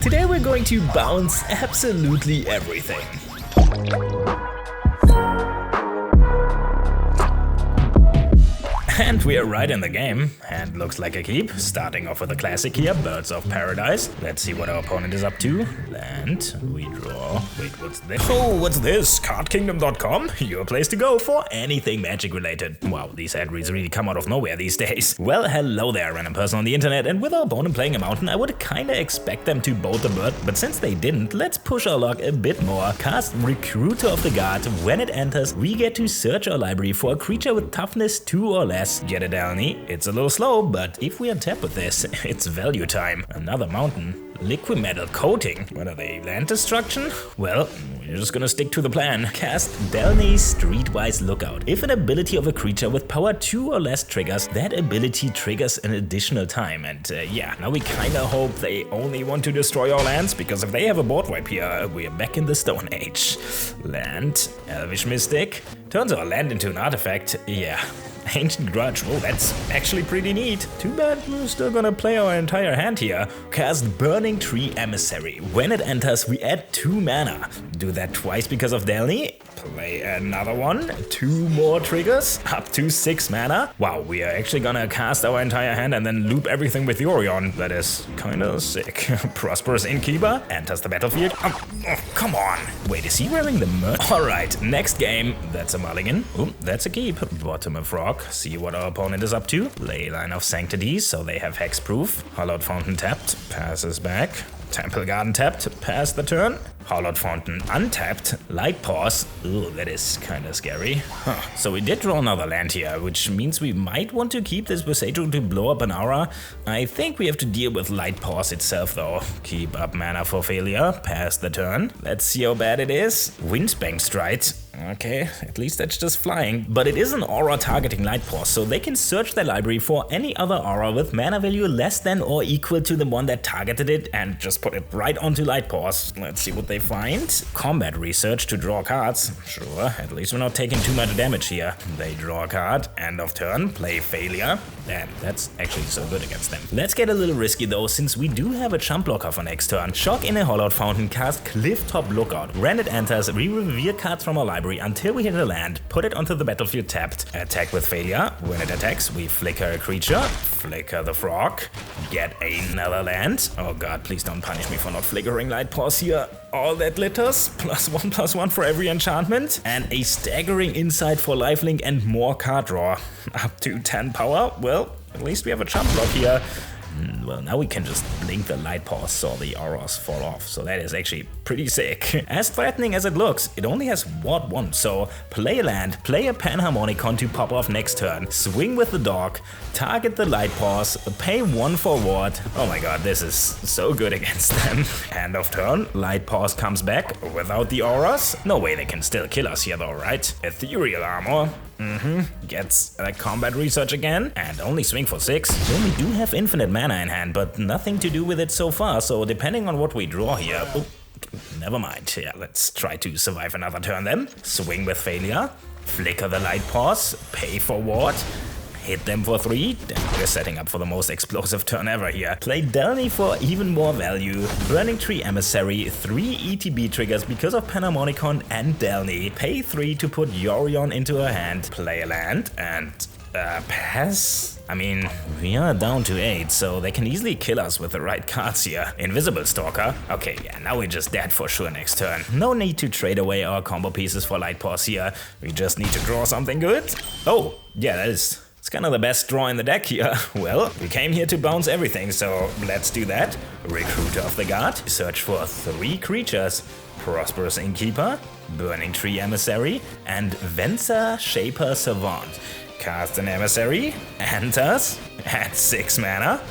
Today we're going to bounce absolutely everything. And we are right in the game. Hand looks like a keep. Starting off with a classic here, Birds of Paradise. Let's see what our opponent is up to. Land, we draw. Wait, what's this? Oh, what's this? Cardkingdom.com? Your place to go for anything magic related. Wow, these ad reads really come out of nowhere these days. Well, hello there, random person on the internet, and with our opponent playing a mountain, I would kinda expect them to bolt the bird, but since they didn't, let's push our luck a bit more. Cast Recruiter of the Guard. When it enters, we get to search our library for a creature with toughness 2 or less. Get it, Alni. It's a little slow, but if we untap with this, it's value time. Another mountain. Liquid metal coating. What are they? Land destruction? Well, we're just gonna stick to the plan. Cast Delney's Streetwise Lookout. If an ability of a creature with power 2 or less triggers, that ability triggers an additional time. And yeah, now we kinda hope they only want to destroy our lands, because if they have a board wipe here, we're back in the Stone Age. Land, Elvish Mystic. Turns our land into an artifact. Yeah. Ancient Grudge. Oh, that's actually pretty neat. Too bad we're still gonna play our entire hand here. Cast Burning Tree Emissary. When it enters, we add 2 mana. Do that twice because of Delny. Play another one. 2 more triggers. Up to 6 mana. Wow, we are actually gonna cast our entire hand and then loop everything with Yorion. That is kinda sick. Prosperous Innkeeper enters the battlefield. Oh, come on. Wait, is he wearing the merch? Alright, next game. That's a mulligan. Oh, that's a keep. Bottom a frog. See what our opponent is up to. Leyline of Sanctity, so they have hexproof. Hollowed Fountain tapped. Passes back. Temple Garden tapped. Pass the turn. Hollowed Fountain untapped. Light Pause. Ooh, that is kinda scary. Huh. So we did draw another land here, which means we might want to keep this Besatro to blow up an aura. I think we have to deal with Light Pause itself though. Keep up mana for failure. Pass the turn. Let's see how bad it is. Windspank Stride. Okay, at least that's just flying. But it is an aura targeting Light Pause, so they can search their library for any other aura with mana value less than or equal to the one that targeted it and just put it right onto Light Pause. Let's see what they find. Combat Research to draw cards. Sure, at least we're not taking too much damage here. They draw a card, end of turn, play failure. Damn, that's actually so good against them. Let's get a little risky though, since we do have a chump blocker for next turn. Shock in a Hollowed Fountain, cast Clifftop Lookout. When it enters, we reveal cards from our library until we hit a land, put it onto the battlefield tapped. Attack with failure. When it attacks, we flicker a creature, flicker the frog, get another land. Oh god, please don't punish me for not flickering Light Pause here. All that glitters, +1/+1 for every enchantment, and a staggering insight for lifelink and more card draw. Up to 10 power. Well, at least we have a chump block here. Well, now we can just blink the Light Pause so the auras fall off, so that is actually pretty sick. As threatening as it looks, it only has ward 1, so play a land, play a Panharmonicon to pop off next turn, swing with the dog, target the Light Pause, pay 1 for ward. Oh my god, this is so good against them. End of turn, Light Pause comes back without the auras. No way they can still kill us here though, right? Ethereal Armor. Gets a Combat Research again, and only swing for 6. We only do have infinite mana in hand, but nothing to do with it so far, so depending on what we draw here... Oh, never mind. Yeah, let's try to survive another turn then. Swing with failure, flicker the Light Pause, pay for ward, hit them for 3. Damn, we're setting up for the most explosive turn ever here. Play Delny for even more value. Burning Tree Emissary, 3 ETB triggers because of Panharmonicon and Delny. Pay 3 to put Yorion into her hand. Play a land and pass. I mean, we are down to 8, so they can easily kill us with the right cards here. Invisible Stalker. Okay, yeah, now we're just dead for sure next turn. No need to trade away our combo pieces for Light Pause here. We just need to draw something good. Oh, yeah, that is... It's kind of the best draw in the deck here. Well, we came here to bounce everything, so let's do that. Recruiter of the Guard. Search for 3 creatures. Prosperous Innkeeper, Burning Tree Emissary, and Venser Shaper Savant. Cast an Emissary, enters, add 6 mana.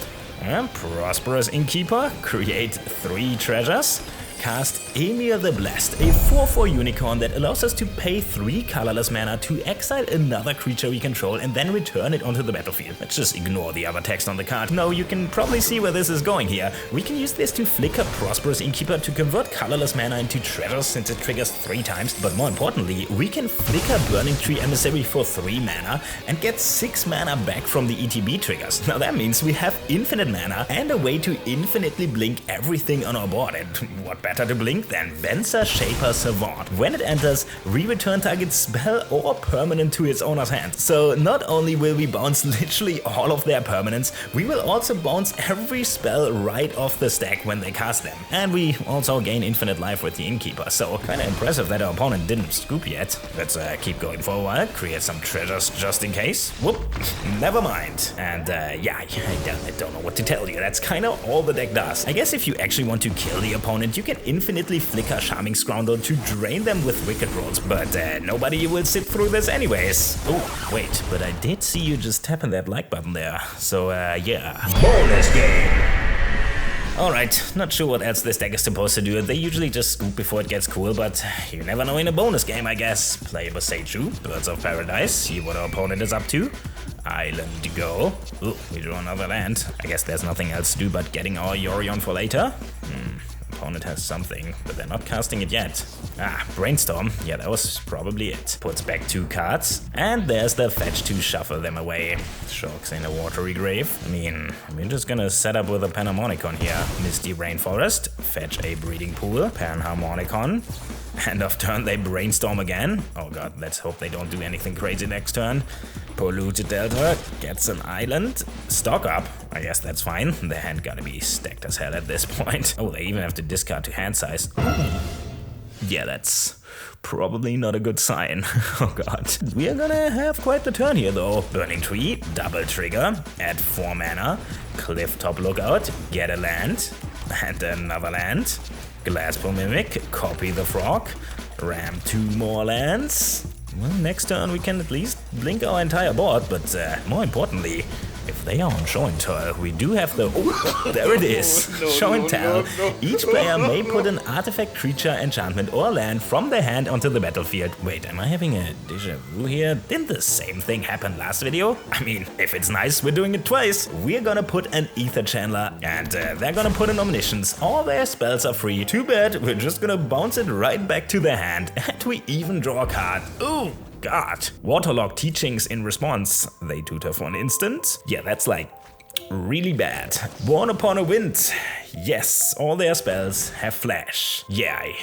Prosperous Innkeeper, create 3 treasures. cast Emir the Blessed, a 4/4 unicorn that allows us to pay 3 colorless mana to exile another creature we control and then return it onto the battlefield. Let's just ignore the other text on the card. No, you can probably see where this is going here. We can use this to flicker Prosperous Innkeeper to convert colorless mana into treasures since it triggers 3 times, but more importantly, we can flicker Burning Tree Emissary for 3 mana and get 6 mana back from the ETB triggers. Now that means we have infinite mana and a way to infinitely blink everything on our board, and what better to blink than Venser Shaper Savant. When it enters, re-return target spell or permanent to its owner's hand. So not only will we bounce literally all of their permanents, we will also bounce every spell right off the stack when they cast them. And we also gain infinite life with the Innkeeper, so kinda impressive that our opponent didn't scoop yet. Let's keep going for a while, create some treasures just in case. Whoop, never mind. And yeah, I don't know what to tell you, that's kinda all the deck does. I guess if you actually want to kill the opponent, you can infinitely flicker Charming Scoundrel to drain them with Wicked Rolls, but nobody will sit through this anyways. Oh, wait, but I did see you just tapping that like button there, so yeah. Bonus game! Alright, not sure what else this deck is supposed to do. They usually just scoop before it gets cool, but you never know in a bonus game, I guess. Play Boseiju, Birds of Paradise, see what our opponent is up to. Island go. Ooh, we draw another land. I guess there's nothing else to do but getting our Yorion for later. Opponent has something, but they're not casting it yet. Ah, Brainstorm. Yeah, that was probably it. Puts back 2 cards, and there's the fetch to shuffle them away. Shocks in a Watery Grave. I mean, we're just gonna set up with a Panharmonicon here. Misty Rainforest, fetch a Breeding Pool, Panharmonicon. End of turn, they Brainstorm again. Oh god, let's hope they don't do anything crazy next turn. Polluted Delta gets an island. Stock up. I guess that's fine. The hand gotta be stacked as hell at this point. Oh, they even have to discard to hand size. Yeah, that's probably not a good sign. Oh god. We are gonna have quite the turn here though. Burning Tree, double trigger, add 4 mana. Cliff Top Lookout, get a land. And another land. Glasspool Mimic, copy the frog. Ram 2 more lands. Well, next turn we can at least blink our entire board, but more importantly, if they are on Show and Tell, we do have the... Oh, there it is! Show and Tell. Each player may put an artifact, creature, enchantment, or land from their hand onto the battlefield. Wait, am I having a déjà vu here? Didn't the same thing happen last video? I mean, if it's nice, we're doing it twice. We're gonna put an Ether Channeler, and they're gonna put an Omniscience. All their spells are free. Too bad, we're just gonna bounce it right back to their hand, and we even draw a card. Ooh! God. Waterlogged Teachings in response. They tutor for an instant. Yeah, that's like really bad. Born Upon a Wind. Yes, all their spells have flash. Yeah, I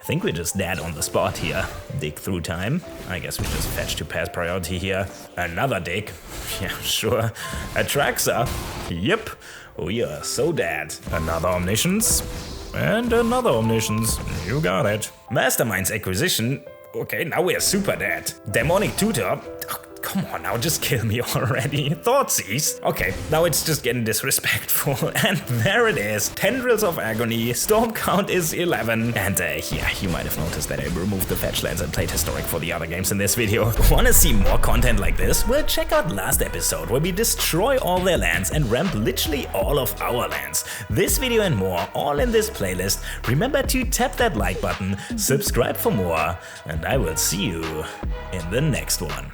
think we're just dead on the spot here. Dig through time. I guess we just fetch to pass priority here. Another dig. Yeah, sure. Atraxa. Yep. We are so dead. Another Omniscience. And another Omniscience. You got it. Mastermind's Acquisition. Okay, now we're super dead. Demonic Tutor. Oh, come on now, just kill me already. Thoughtseize. Okay, now it's just getting disrespectful. And there it is. Tendrils of Agony. Storm count is 11. And yeah, you might have noticed that I removed the fetch lands and played Historic for the other games in this video. Wanna see more content like this? Well, check out last episode where we destroy all their lands and ramp literally all of our lands. This video and more, all in this playlist. Remember to tap that like button, subscribe for more, and I will see you in the next one.